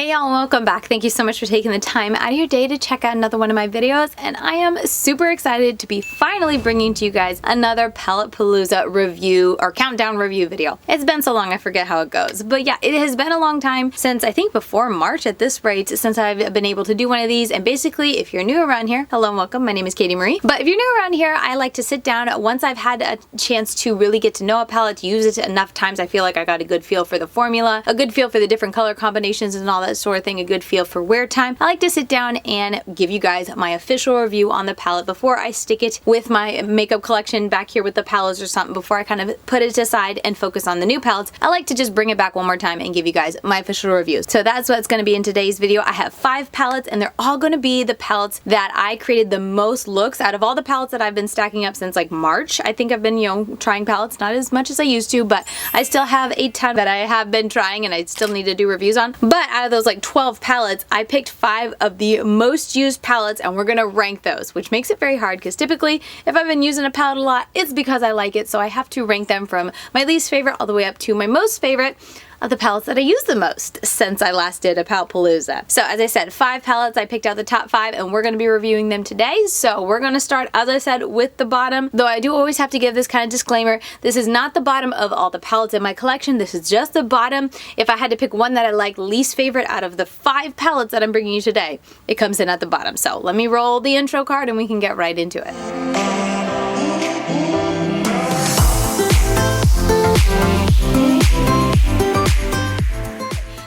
Hey y'all, welcome back. Thank you so much for taking the time out of your day to check out another one of my videos, and I am super excited to be finally bringing to you guys another Palette Palooza review or countdown review video. It's been so long I forget how it goes, but yeah, it has been a long time since I think before March at this rate since I've been able to do one of these. And basically, if you're new around here, hello and welcome, my name is Katie Marie. But if you're new around here, I like to sit down once I've had a chance to really get to know a palette, use it enough times I feel like I got a good feel for the formula, a good feel for the different color combinations and all that sort of thing, a good feel for wear time. I like to sit down and give you guys my official review on the palette before I stick it with my makeup collection back here with the palettes or something, before I kind of put it aside and focus on the new palettes. I like to just bring it back one more time and give you guys my official reviews. So that's what's going to be in today's video. I have 5 palettes and they're all going to be the palettes that I created the most looks out of all the palettes that I've been stacking up since like March. I think I've been, trying palettes, not as much as I used to, but I still have a ton that I have been trying and I still need to do reviews on. But out of those like 12 palettes, I picked 5 of the most used palettes and we're gonna rank those, which makes it very hard because typically if I've been using a palette a lot, it's because I like it, so I have to rank them from my least favorite all the way up to my most favorite of the palettes that I use the most since I last did a Palette Palooza. So as I said, 5 palettes, I picked out the top 5 and we're going to be reviewing them today. So we're going to start, as I said, with the bottom, though I do always have to give this kind of disclaimer. This is not the bottom of all the palettes in my collection. This is just the bottom. If I had to pick one that I like least favorite out of the 5 palettes that I'm bringing you today, it comes in at the bottom. So let me roll the intro card and we can get right into it.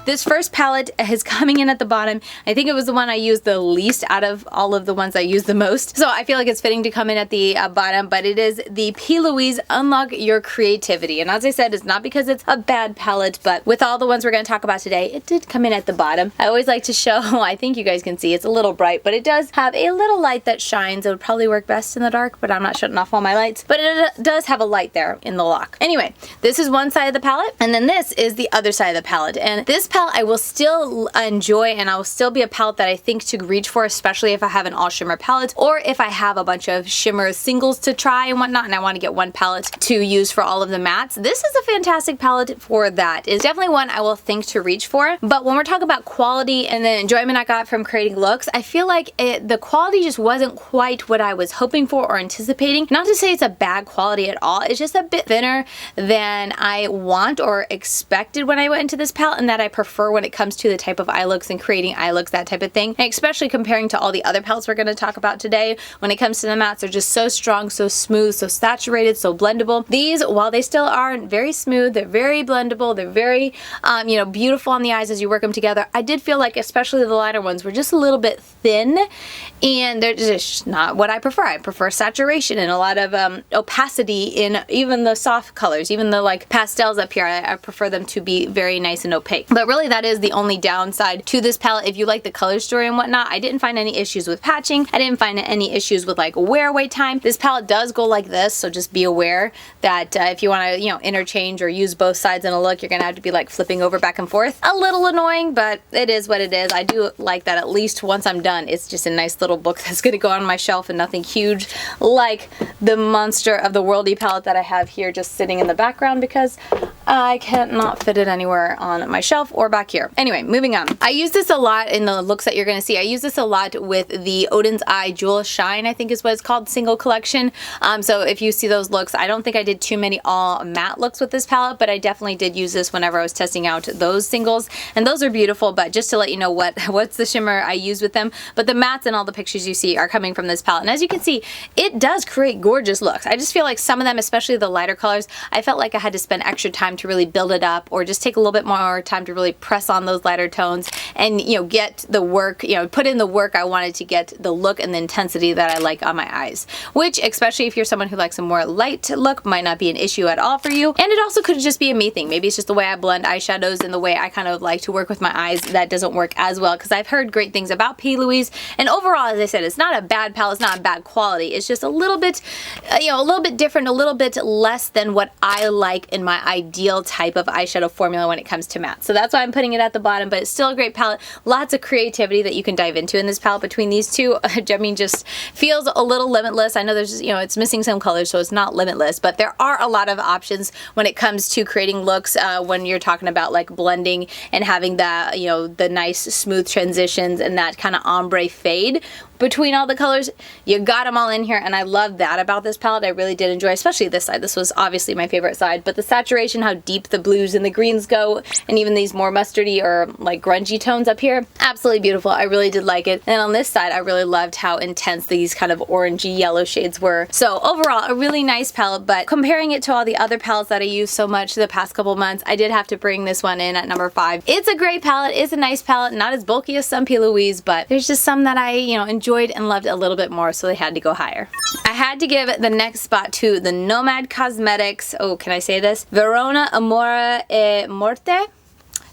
This first palette is coming in at the bottom. I think it was the one I used the least out of all of the ones I used the most. So I feel like it's fitting to come in at the bottom, but it is the P.Louise Unlock Your Creativity. And as I said, it's not because it's a bad palette, but with all the ones we're going to talk about today, it did come in at the bottom. I always like to show, I think you guys can see, it's a little bright, but it does have a little light that shines. It would probably work best in the dark, but I'm not shutting off all my lights. But it does have a light there in the lock. Anyway, this is one side of the palette, and then this is the other side of the palette. And this palette I will still enjoy, and I will still be a palette that I think to reach for, especially if I have an all shimmer palette or if I have a bunch of shimmer singles to try and whatnot and I want to get one palette to use for all of the mattes. This is a fantastic palette for that. It's definitely one I will think to reach for. But when we're talking about quality and the enjoyment I got from creating looks, I feel like the quality just wasn't quite what I was hoping for or anticipating. Not to say it's a bad quality at all, it's just a bit thinner than I want or expected when I went into this palette, and that I prefer when it comes to the type of eye looks and creating eye looks, that type of thing. And especially comparing to all the other palettes we're going to talk about today, when it comes to the mattes, they're just so strong, so smooth, so saturated, so blendable. These, while they still are very smooth, they're very blendable, they're very, beautiful on the eyes as you work them together. I did feel like, especially the lighter ones, were just a little bit thin, and they're just not what I prefer. I prefer saturation and a lot of opacity in even the soft colors, even the like pastels up here. I prefer them to be very nice and opaque. But really, that is the only downside to this palette. If you like the color story and whatnot, I didn't find any issues with patching. I didn't find any issues with like wear away time. This palette does go like this, so just be aware that if you want to, interchange or use both sides in a look, you're gonna have to be like flipping over back and forth. A little annoying, but it is what it is. I do like that at least once I'm done, it's just a nice little book that's gonna go on my shelf and nothing huge like the monster of the worldy palette that I have here just sitting in the background because I cannot fit it anywhere on my shelf or back here. Anyway, moving on. I use this a lot in the looks that you're going to see. I use this a lot with the Oden's Eye Jewel Shine, I think is what it's called, single collection. So if you see those looks, I don't think I did too many all matte looks with this palette, but I definitely did use this whenever I was testing out those singles, and those are beautiful. But just to let you know what's the shimmer I use with them, but the mattes and all the pictures you see are coming from this palette. And as you can see, it does create gorgeous looks. I just feel like some of them, especially the lighter colors, I felt like I had to spend extra time to really build it up, or just take a little bit more time to really press on those lighter tones and get the work, put in the work I wanted to get the look and the intensity that I like on my eyes, which, especially if you're someone who likes a more light look, might not be an issue at all for you. And it also could just be a me thing. Maybe it's just the way I blend eyeshadows and the way I kind of like to work with my eyes that doesn't work as well, because I've heard great things about P.Louise, and overall, as I said, it's not a bad palette, it's not a bad quality, it's just a little bit different, a little bit less than what I like in my ideal ideal type of eyeshadow formula when it comes to matte. So that's why I'm putting it at the bottom, but it's still a great palette. Lots of creativity that you can dive into in this palette between these two. I mean, just feels a little limitless. I know there's, you know, it's missing some colors, so it's not limitless, but there are a lot of options when it comes to creating looks when you're talking about like blending and having that, you know, the nice smooth transitions and that kind of ombre fade between all the colors. You got them all in here, and I love that about this palette. I really did enjoy, especially this side. This was obviously my favorite side, but the saturation, how deep the blues and the greens go, and even these more mustardy or like grungy tones up here, absolutely beautiful. I really did like it. And on this side, I really loved how intense these kind of orangey yellow shades were. So overall, a really nice palette, but comparing it to all the other palettes that I used so much the past couple months, I did have to bring this one in at number 5. It's a great palette. It's a nice palette, not as bulky as some P.Louise, but there's just some that I, you know, enjoyed and loved a little bit more, so they had to go higher. I had to give the next spot to the Nomad Cosmetics, oh, can I say this? Verona Amore e Morte?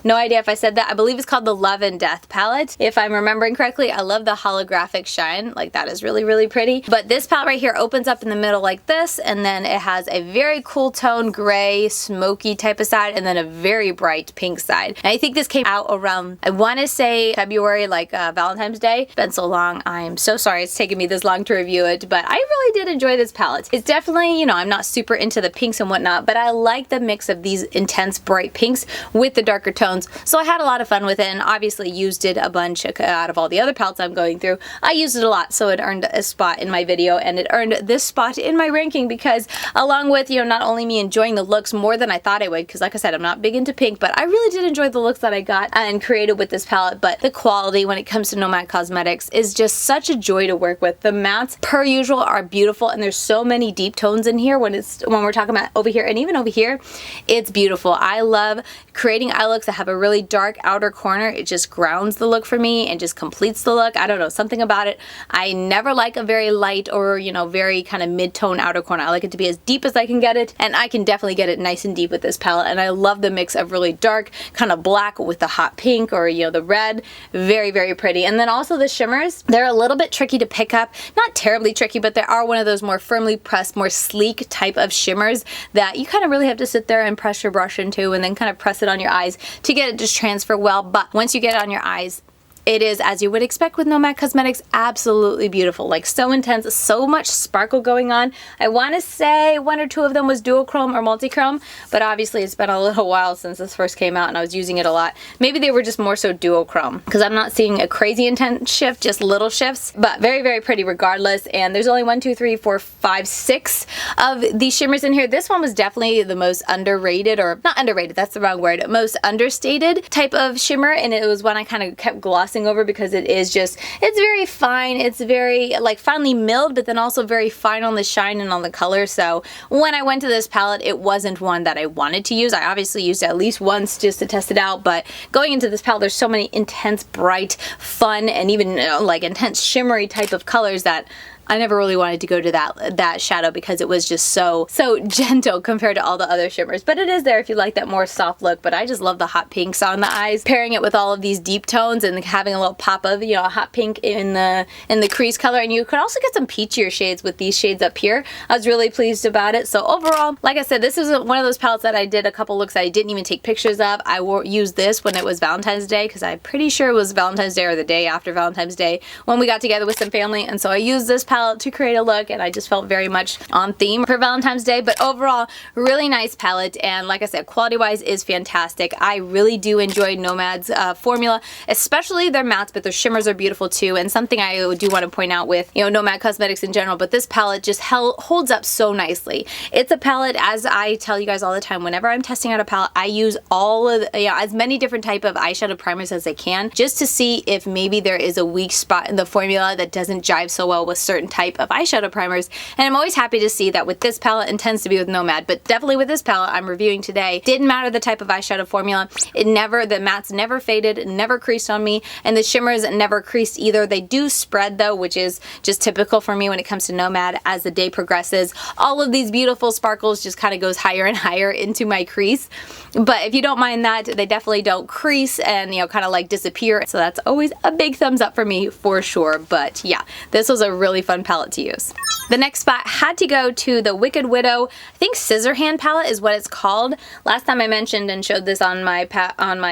No idea if I said that. I believe it's called the Love and Death palette. If I'm remembering correctly, I love the holographic shine. Like, that is really, really pretty. But this palette right here opens up in the middle like this, and then it has a very cool tone gray, smoky type of side, and then a very bright pink side. And I think this came out around, I want to say February, like Valentine's Day. It's been so long. I'm so sorry it's taken me this long to review it, but I really did enjoy this palette. It's definitely, you know, I'm not super into the pinks and whatnot, but I like the mix of these intense bright pinks with the darker tones. So I had a lot of fun with it, and obviously used it a bunch out of all the other palettes I'm going through. I used it a lot, so it earned a spot in my video, and it earned this spot in my ranking because along with, you know, not only me enjoying the looks more than I thought I would, because like I said, I'm not big into pink, but I really did enjoy the looks that I got and created with this palette. But the quality when it comes to Nomad Cosmetics is just such a joy to work with. The mattes, per usual, are beautiful, and there's so many deep tones in here when we're talking about over here, and even over here, it's beautiful. I love creating eye looks that have a really dark outer corner. It just grounds the look for me and just completes the look. I don't know, something about it. I never like a very light or, you know, very kind of mid-tone outer corner. I like it to be as deep as I can get it, and I can definitely get it nice and deep with this palette. And I love the mix of really dark kind of black with the hot pink or, you know, the red. Very, very pretty. And then also the shimmers, they're a little bit tricky to pick up. Not terribly tricky, but they are one of those more firmly pressed, more sleek type of shimmers that you kind of really have to sit there and press your brush into and then kind of press it on your eyes to get it to transfer well. But once you get it on your eyes, it is, as you would expect with Nomad Cosmetics, absolutely beautiful. Like, so intense, so much sparkle going on. I want to say one or two of them was duochrome or multichrome, but obviously it's been a little while since this first came out and I was using it a lot. Maybe they were just more so duochrome, because I'm not seeing a crazy intense shift, just little shifts, but very, very pretty regardless. And there's only 1, 2, 3, 4, 5, 6 of these shimmers in here. This one was definitely the most underrated, or not underrated, that's the wrong word, most understated type of shimmer, and it was one I kind of kept glossing over because it is just, it's very fine. It's very like finely milled, but then also very fine on the shine and on the color. So when I went to this palette, it wasn't one that I wanted to use. I obviously used it at least once just to test it out, but going into this palette, there's so many intense, bright, fun, and even like intense shimmery type of colors that I never really wanted to go to that shadow because it was just so gentle compared to all the other shimmers. But it is there if you like that more soft look. But I just love the hot pinks on the eyes, pairing it with all of these deep tones and having a little pop of, you know, a hot pink in the crease color. And you could also get some peachier shades with these shades up here. I was really pleased about it. So overall, like I said, this is one of those palettes that I did a couple looks that I didn't even take pictures of. I used this when it was Valentine's Day, because I'm pretty sure it was Valentine's Day or the day after Valentine's Day when we got together with some family. And so I used this palette to create a look, and I just felt very much on theme for Valentine's Day. But overall, really nice palette, and like I said, quality wise is fantastic. I really do enjoy Nomad's formula, especially their mattes, but their shimmers are beautiful too. And something I do want to point out with, you know, Nomad Cosmetics in general, but this palette just holds up so nicely. It's a palette, as I tell you guys all the time, whenever I'm testing out a palette, I use all of as many different type of eyeshadow primers as I can, just to see if maybe there is a weak spot in the formula that doesn't jive so well with certain type of eyeshadow primers. And I'm always happy to see that with this palette, and tends to be with Nomad, but definitely with this palette I'm reviewing today, didn't matter the type of eyeshadow formula, the mattes never faded, never creased on me, and the shimmers never creased either. They do spread though, which is just typical for me when it comes to Nomad. As the day progresses, all of these beautiful sparkles just kind of goes higher and higher into my crease. But if you don't mind that, they definitely don't crease and, you know, kind of like disappear. So that's always a big thumbs up for me for sure. But yeah, this was a really fun palette to use. The next spot had to go to the Wicked Widow, I think Scissorhand palette is what it's called. Last time I mentioned and showed this on my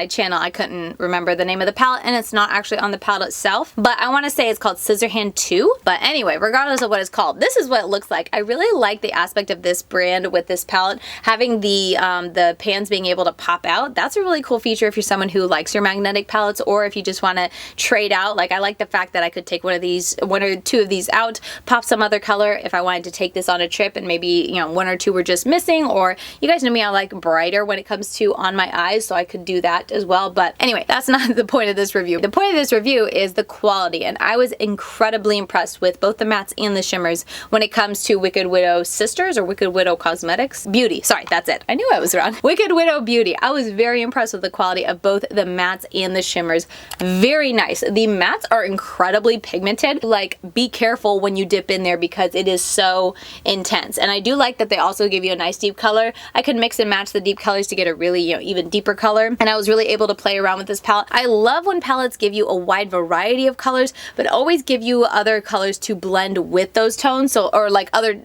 channel, I couldn't remember the name of the palette, and it's not actually on the palette itself, but I want to say it's called Scissorhand 2. But anyway, regardless of what it's called, this is what it looks like. I really like the aspect of this brand with this palette, having the pans being able to pop out. That's a really cool feature if you're someone who likes your magnetic palettes, or if you just want to trade out. Like, I like the fact that I could take one or two of these out, pop some other color if I wanted to take this on a trip and maybe, you know, one or two were just missing, or you guys know me, I like brighter when it comes to on my eyes, so I could do that as well. But anyway, that's not the point of this review. The point of this review is the quality, and I was incredibly impressed with both the mattes and the shimmers when it comes to Wicked Widow Sisters, or Wicked Widow Cosmetics Beauty. Sorry, that's it. I knew I was wrong. Wicked Widow Beauty. I was very impressed with the quality of both the mattes and the shimmers. Very nice. The mattes are incredibly pigmented. Like, be careful when you dip in there because it is so intense. And I do like that they also give you a nice deep color. I could mix and match the deep colors to get a really, you know, even deeper color, and I was really able to play around with this palette. I love when palettes give you a wide variety of colors, but always give you other colors to blend with those tones, so, or like other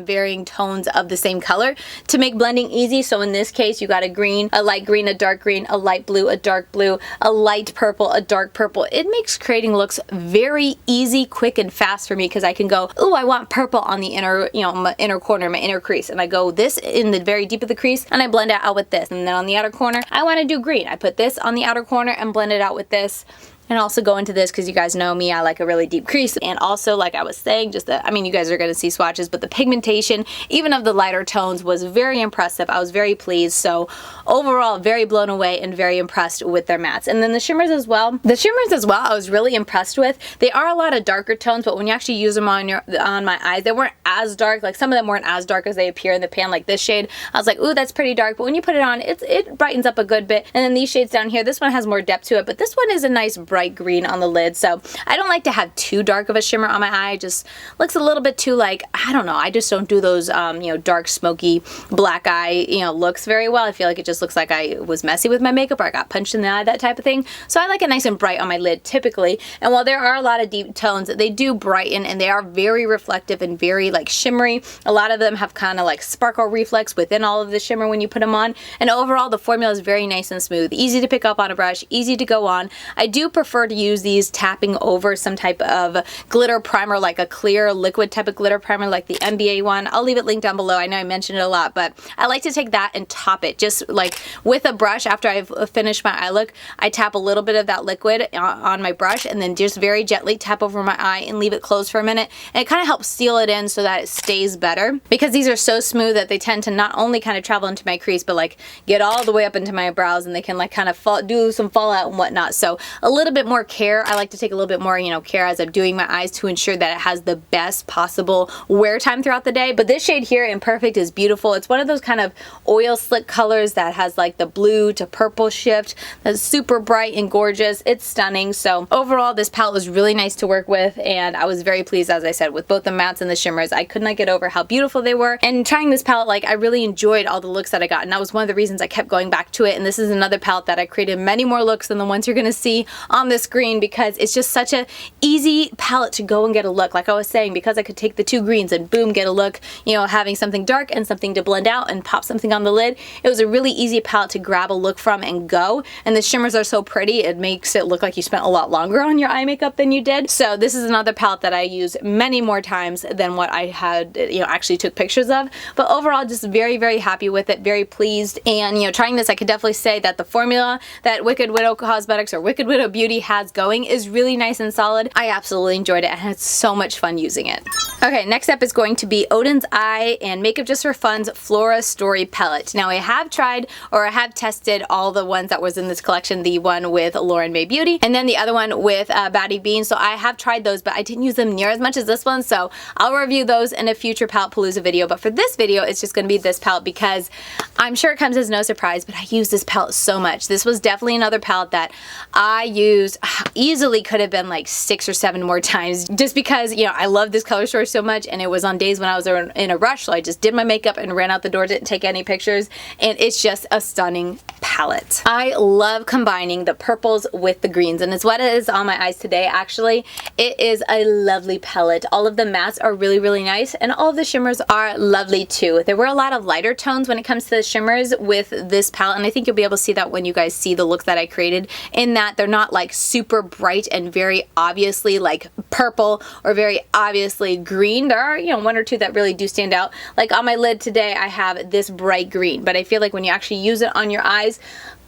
varying tones of the same color to make blending easy. So in this case, you got a green, a light green, a dark green, a light blue, a dark blue, a light purple, a dark purple. It makes creating looks very easy, quick, and fast for me, because I can go, oh, I want purple on the inner, you know, my inner corner, my inner crease, and I go this in the very deep of the crease, and I blend it out with this. And then on the outer corner, I want to do green. I put this on the outer corner and blend it out with this. And also go into this because you guys know me, I like a really deep crease. And also, like I was saying, just the, I mean, you guys are going to see swatches, but the pigmentation, even of the lighter tones, was very impressive. I was very pleased. So overall, very blown away and very impressed with their mattes. And then the shimmers as well. The shimmers as well, I was really impressed with. They are a lot of darker tones, but when you actually use them on my eyes, they weren't as dark. Like, some of them weren't as dark as they appear in the pan, like this shade. I was like, ooh, that's pretty dark. But when you put it on, it brightens up a good bit. And then these shades down here, this one has more depth to it, but this one is a nice bright green on the lid. So I don't like to have too dark of a shimmer on my eye. It just looks a little bit too, like, I don't know, I just don't do those you know, dark smoky black eye, you know, looks very well. I feel like it just looks like I was messy with my makeup, or I got punched in the eye, that type of thing. So I like it nice and bright on my lid typically. And while there are a lot of deep tones, they do brighten, and they are very reflective and very like shimmery. A lot of them have kind of like sparkle reflex within all of the shimmer when you put them on. And overall, the formula is very nice and smooth, easy to pick up on a brush, easy to go on. I do prefer to use these tapping over some type of glitter primer, like a clear liquid type of glitter primer like the NBA one. I'll leave it linked down below. I know I mentioned it a lot, but I like to take that and top it just like with a brush. After I've finished my eye look, I tap a little bit of that liquid on my brush, and then just very gently tap over my eye and leave it closed for a minute. And it kind of helps seal it in so that it stays better, because these are so smooth that they tend to not only kind of travel into my crease, but like get all the way up into my brows, and they can like kind of do some fallout and whatnot. So a little bit more care. I like to take a little bit more, you know, care as I'm doing my eyes to ensure that it has the best possible wear time throughout the day. But this shade here, Imperfect, is beautiful. It's one of those kind of oil slick colors that has like the blue to purple shift. That's super bright and gorgeous. It's stunning. So overall, this palette was really nice to work with, and I was very pleased, as I said, with both the mattes and the shimmers. I could not get over how beautiful they were. And trying this palette, like, I really enjoyed all the looks that I got, and that was one of the reasons I kept going back to it. And this is another palette that I created many more looks than the ones you're going to see on the screen, because it's just such a easy palette to go and get a look. Like I was saying, because I could take the two greens and boom, get a look, you know, having something dark and something to blend out and pop something on the lid. It was a really easy palette to grab a look from and go. And the shimmers are so pretty, it makes it look like you spent a lot longer on your eye makeup than you did. So this is another palette that I use many more times than what I had, you know, actually took pictures of. But overall, just very, very happy with it, very pleased. And, you know, trying this, I could definitely say that the formula that Wicked Widow Cosmetics or Wicked Widow Beauty has going is really nice and solid. I absolutely enjoyed it, and had so much fun using it. Okay, next up is going to be Oden's Eye and Makeup Just for Fun's Flora Story Palette. Now, I have tried, or I have tested all the ones that was in this collection, the one with Lauren May Beauty, and then the other one with Batty Bean. So I have tried those, but I didn't use them near as much as this one, so I'll review those in a future Palette Palooza video. But for this video, it's just going to be this palette, because I'm sure it comes as no surprise, but I use this palette so much. This was definitely another palette that I use used easily could have been like 6 or 7 more times, just because, you know, I love this color story so much, and it was on days when I was in a rush, so I just did my makeup and ran out the door, didn't take any pictures, and it's just a stunning palette. I love combining the purples with the greens, and it's what it is on my eyes today. Actually, it is a lovely palette. All of the mattes are really, really nice, and all of the shimmers are lovely too. There were a lot of lighter tones when it comes to the shimmers with this palette, and I think you'll be able to see that when you guys see the look that I created, in that they're not like super bright and very obviously like purple or very obviously green. There are, you know, 1 or 2 that really do stand out. Like on my lid today, I have this bright green, but I feel like when you actually use it on your eyes,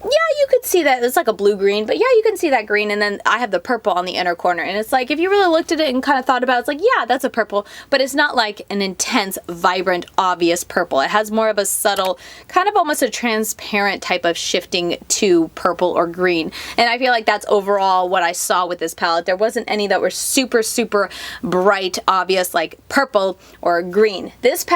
yeah, you could see that it's like a blue-green, but yeah, you can see that green, and then I have the purple on the inner corner, and it's like, if you really looked at it and kind of thought about it, it's like, yeah, that's a purple, but it's not like an intense, vibrant, obvious purple. It has more of a subtle, kind of almost a transparent type of shifting to purple or green, and I feel like that's overall what I saw with this palette. There wasn't any that were super, super bright, obvious, like purple or green. This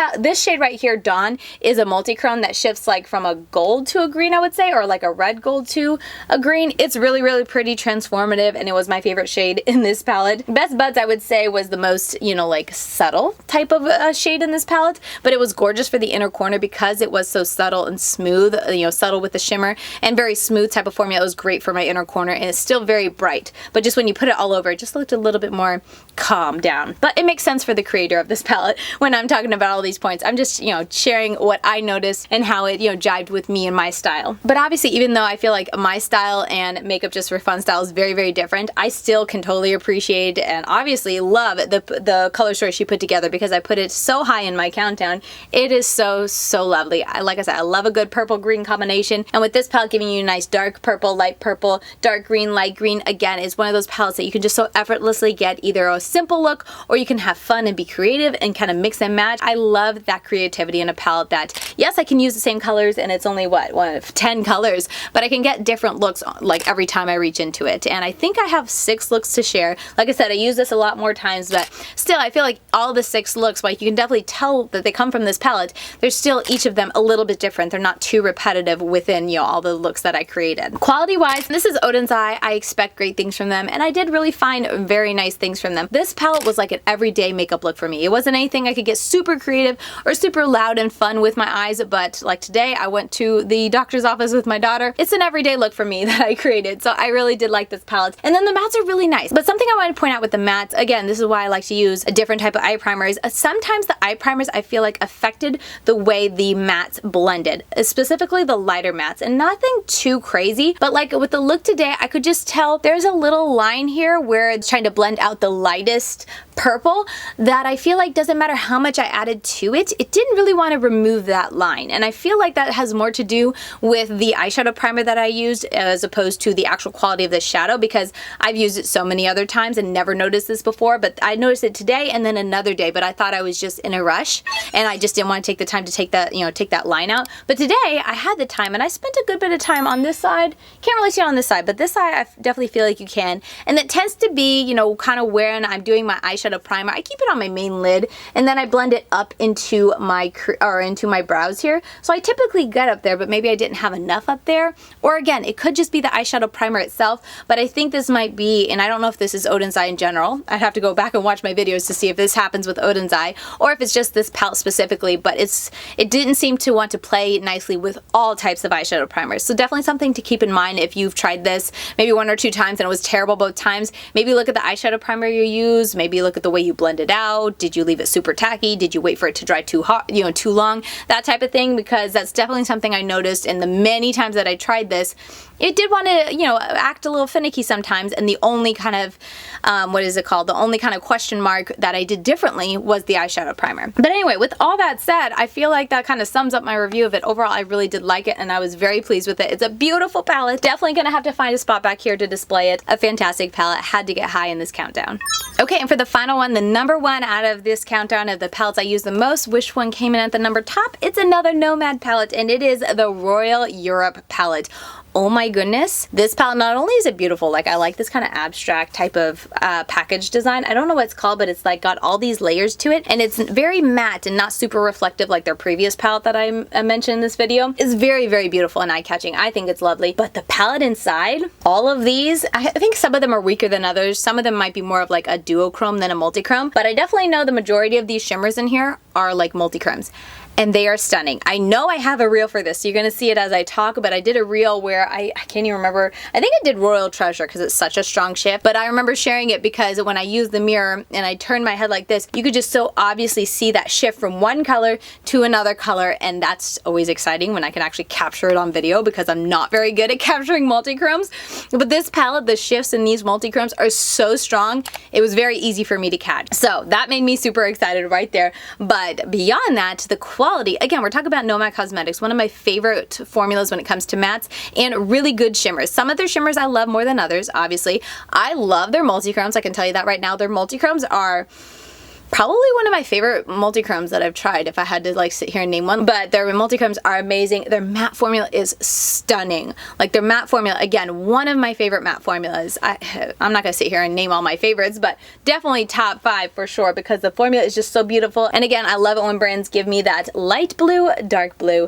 shade right here, Dawn, is a multi-chrome that shifts like from a gold to a green, I would say, or like a red gold to a green. It's really, really pretty, transformative, and it was my favorite shade in this palette. Best Buds, I would say, was the most, you know, like subtle type of shade in this palette, but it was gorgeous for the inner corner because it was so subtle and smooth, you know, subtle with the shimmer and very smooth type of formula. It was great for my inner corner, and it's still very bright, but just when you put it all over, it just looked a little bit more calm down. But it makes sense for the creator of this palette when I'm talking about all these points. I'm just, you know, sharing what I noticed and how it, you know, jived with me and my style. But obviously, even though I feel like my style and makeup just for fun style is very, very different, I still can totally appreciate and obviously love the color story she put together, because I put it so high in my countdown. It is so, so lovely. Like I said, I love a good purple-green combination, and with this palette giving you a nice dark purple, light purple, dark green, light green, again, is one of those palettes that you can just so effortlessly get either a simple look, or you can have fun and be creative and kind of mix and match. I love that creativity in a palette that, yes, I can use the same colors, and it's only what, 10 colors, but I can get different looks like every time I reach into it. And I think I have 6 looks to share. Like I said, I use this a lot more times, but still I feel like all the 6 looks, like you can definitely tell that they come from this palette, they're still each of them a little bit different. They're not too repetitive within, you know, all the looks that I created. Quality wise, this is Oden's Eye. I expect great things from them, and I did really find very nice things from them. This palette was like an everyday makeup look for me. It wasn't anything I could get super creative or super loud and fun with my eyes, but like today I went to the doctor's office with my daughter. It's an everyday look for me that I created, so I really did like this palette. And then the mattes are really nice, but something I want to point out with the mattes, again, this is why I like to use a different type of eye primers. Sometimes the eye primers I feel like affected the way the mattes blended, specifically the lighter mattes, and nothing too crazy, but like with the look today, I could just tell there's a little line here where it's trying to blend out the lightest purple that I feel like doesn't matter how much I added to it, it didn't really want to remove that line. And I feel like that has more to do with the eyeshadow primer that I used as opposed to the actual quality of the shadow, because I've used it so many other times and never noticed this before, but I noticed it today and then another day, but I thought I was just in a rush and I just didn't want to take the time to take that, you know, take that line out. But today I had the time and I spent a good bit of time on this side. Can't really see it on this side, but this side I definitely feel like you can. And it tends to be, you know, kind of when I'm doing my eyeshadow primer, I keep it on my main lid and then I blend it up into my brows here. So I typically get up there, but maybe I didn't have enough up there. Or again, it could just be the eyeshadow primer itself, but I think this might be, and I don't know if this is Oden's Eye in general. I'd have to go back and watch my videos to see if this happens with Oden's Eye or if it's just this palette specifically, but it didn't seem to want to play nicely with all types of eyeshadow primers. So definitely something to keep in mind if you've tried this maybe 1 or 2 times and it was terrible both times. Maybe look at the eyeshadow primer you use, maybe look at the way you blend it out. Did you leave it super tacky? Did you wait for it to dry too hot, you know, too long? That type of thing, because that's definitely something I noticed in the many times that I tried this. It did want to, you know, act a little finicky sometimes, and the only kind of, what is it called? The only kind of question mark that I did differently was the eyeshadow primer. But anyway, with all that said, I feel like that kind of sums up my review of it. Overall, I really did like it, and I was very pleased with it. It's a beautiful palette. Definitely gonna have to find a spot back here to display it. A fantastic palette. Had to get high in this countdown. Okay, and for the final one, the number 1 out of this countdown of the palettes I use the most, which one came in at the number top? It's another Nomad palette, and it is the Royal Europe palette. oh my goodness, this palette, not only is it beautiful, like I like this kind of abstract type of package design. I don't know what it's called, but it's like got all these layers to it, and it's very matte and not super reflective like their previous palette that I mentioned in this video. It's very, very beautiful and eye-catching. I think it's lovely. But the palette inside, all of these, I think some of them are weaker than others. Some of them might be more of like a duochrome than a multichrome, but I definitely know the majority of these shimmers in here are like multichromes. And they are stunning. I know I have a reel for this, so you're gonna see it as I talk, but I did a reel where I can't even remember. I think I did Royal Treasure because it's such a strong shift, but I remember sharing it because when I used the mirror and I turned my head like this, you could just so obviously see that shift from one color to another color, and that's always exciting when I can actually capture it on video because I'm not very good at capturing multichromes. But this palette, the shifts in these multichromes are so strong, it was very easy for me to catch. So that made me super excited right there. But beyond that, the quality, again, we're talking about Nomad Cosmetics, one of my favorite formulas when it comes to mattes and really good shimmers. Some of their shimmers I love more than others, obviously. I love their multichromes, I can tell you that right now. Their multichromes are probably one of my favorite multichromes that I've tried if I had to like sit here and name one, but their multichromes are amazing. Their matte formula is stunning. Like their matte formula, again, one of my favorite matte formulas. I'm not gonna sit here and name all my favorites, but definitely top 5 for sure because the formula is just so beautiful. And again, I love it when brands give me that light blue,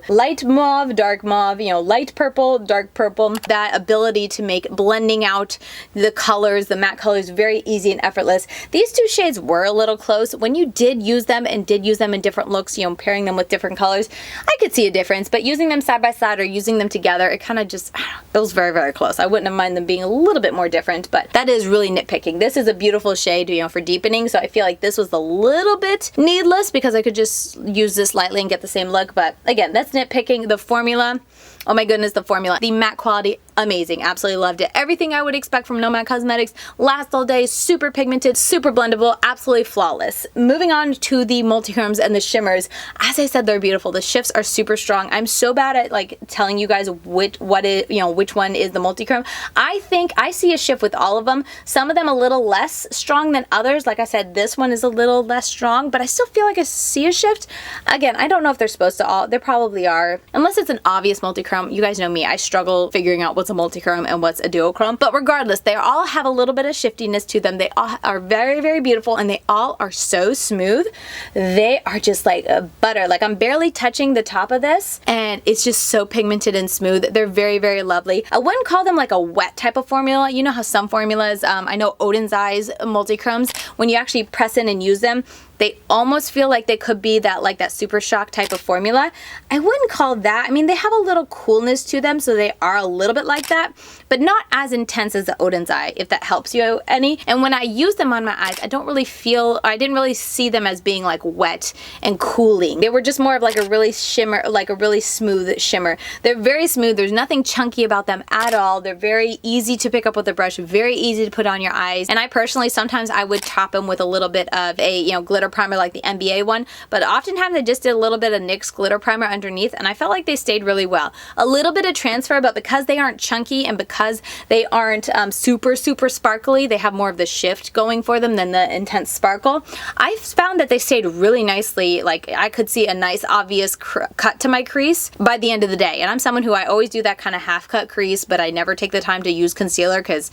light mauve, dark mauve, you know, light purple, dark purple, that ability to make blending out the colors, the matte colors, very easy and effortless. These two shades were a little close. When you did use them and did use them in different looks, you know, pairing them with different colors, I could see a difference, but using them side by side or using them together, it kind of just, it was very, very close. I wouldn't have minded them being a little bit more different, but that is really nitpicking. This is a beautiful shade, you know, for deepening, so I feel like this was a little bit needless because I could just use this lightly and get the same look, but again, that's nitpicking. The formula, oh my goodness, the formula, the matte quality, amazing. Absolutely loved it. Everything I would expect from Nomad Cosmetics, lasts all day, super pigmented, super blendable, absolutely flawless. Moving on to the multichromes and the shimmers, as I said, they're beautiful. The shifts are super strong. I'm so bad at like telling you guys which one is the multichrome. I think I see a shift with all of them. Some of them a little less strong than others. Like I said, this one is a little less strong, but I still feel like I see a shift. Again, I don't know if they're supposed to all, they probably are. Unless it's an obvious multichrome. You guys know me, I struggle figuring out what's a multichrome and what's a duochrome, but regardless, they all have a little bit of shiftiness to them. They all are very, very beautiful, and they all are so smooth. They are just like butter. Like I'm barely touching the top of this, and it's just so pigmented and smooth. They're very, very lovely. I wouldn't call them like a wet type of formula. You know how some formulas, I know Oden's Eyes multichromes, when you actually press in and use them, they almost feel like they could be that like that Super Shock type of formula. I wouldn't call that. I mean, they have a little coolness to them, so they are a little bit like that, but not as intense as the Oden's Eye, if that helps you any. And when I use them on my eyes, I didn't really see them as being like wet and cooling. They were just more of like a really shimmer, like a really smooth shimmer. They're very smooth. There's nothing chunky about them at all. They're very easy to pick up with a brush, very easy to put on your eyes. And I personally, sometimes I would top them with a little bit of a, you know, glitter primer like the NBA one, but oftentimes I just did a little bit of NYX glitter primer underneath, and I felt like they stayed really well. A little bit of transfer, but because they aren't chunky and because they aren't super sparkly, they have more of the shift going for them than the intense sparkle. I found that they stayed really nicely. Like I could see a nice obvious cut to my crease by the end of the day, and I'm someone who I always do that kind of half cut crease, but I never take the time to use concealer because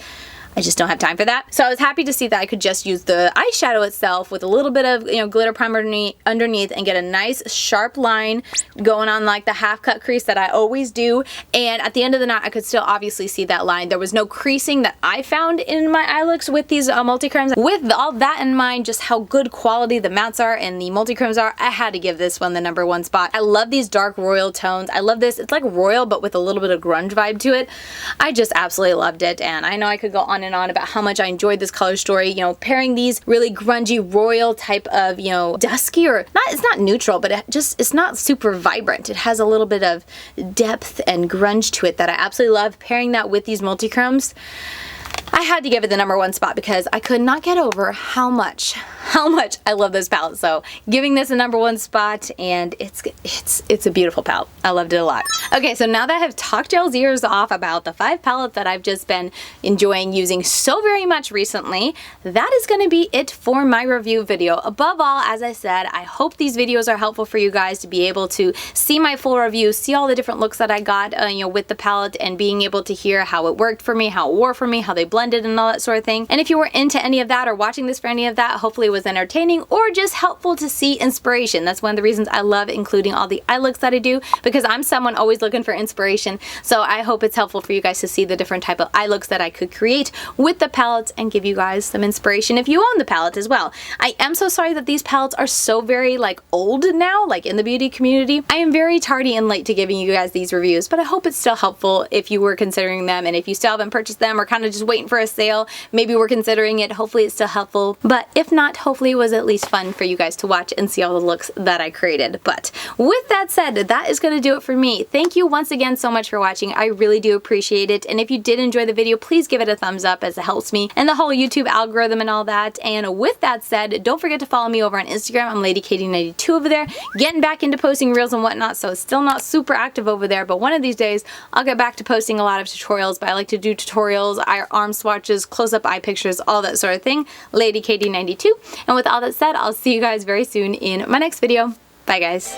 I just don't have time for that. So I was happy to see that I could just use the eyeshadow itself with a little bit of, you know, glitter primer underneath and get a nice sharp line going on like the half cut crease that I always do. And at the end of the night, I could still obviously see that line. There was no creasing that I found in my eye looks with these multichromes. With all that in mind, just how good quality the mattes are and the multichromes are, I had to give this one the #1 spot. I love these dark royal tones. I love this. It's like royal, but with a little bit of grunge vibe to it. I just absolutely loved it, and I know I could go on and on about how much I enjoyed this color story, you know, pairing these really grungy royal type of, you know, dusky, or not, it's not neutral, but it's not super vibrant. It has a little bit of depth and grunge to it that I absolutely love. Pairing that with these multichromes, I had to give it the #1 spot because I could not get over how much how much I love this palette. So giving this a #1 spot, and it's a beautiful palette. I loved it a lot. Okay, so now that I have talked y'all's ears off about the 5 palettes that I've just been enjoying using so very much recently, that is going to be it for my review video. Above all, as I said, I hope these videos are helpful for you guys to be able to see my full review, see all the different looks that I got with the palette, and being able to hear how it worked for me, how it wore for me, how they blended and all that sort of thing. And if you were into any of that or watching this for any of that, hopefully it was entertaining or just helpful to see inspiration. That's one of the reasons I love including all the eye looks that I do, because I'm someone always looking for inspiration. So I hope it's helpful for you guys to see the different type of eye looks that I could create with the palettes and give you guys some inspiration if you own the palette as well. I am so sorry that these palettes are so very old now, in the beauty community. I am very tardy and late to giving you guys these reviews, but I hope it's still helpful if you were considering them, and if you still haven't purchased them or kind of just waiting for a sale, maybe we're considering it. Hopefully it's still helpful, but if not, hopefully it was at least fun for you guys to watch and see all the looks that I created. But with that said, that is going to do it for me. Thank you once again so much for watching. I really do appreciate it, and if you did enjoy the video, please give it a thumbs up, as it helps me and the whole YouTube algorithm and all that. And with that said, don't forget to follow me over on Instagram. I'm LadyKatie92 over there, getting back into posting reels and whatnot, so it's still not super active over there, but one of these days I'll get back to posting a lot of tutorials. But I like to do tutorials, arm swatches, close-up eye pictures, all that sort of thing. LadyKatie92. And with all that said, I'll see you guys very soon in my next video. Bye guys.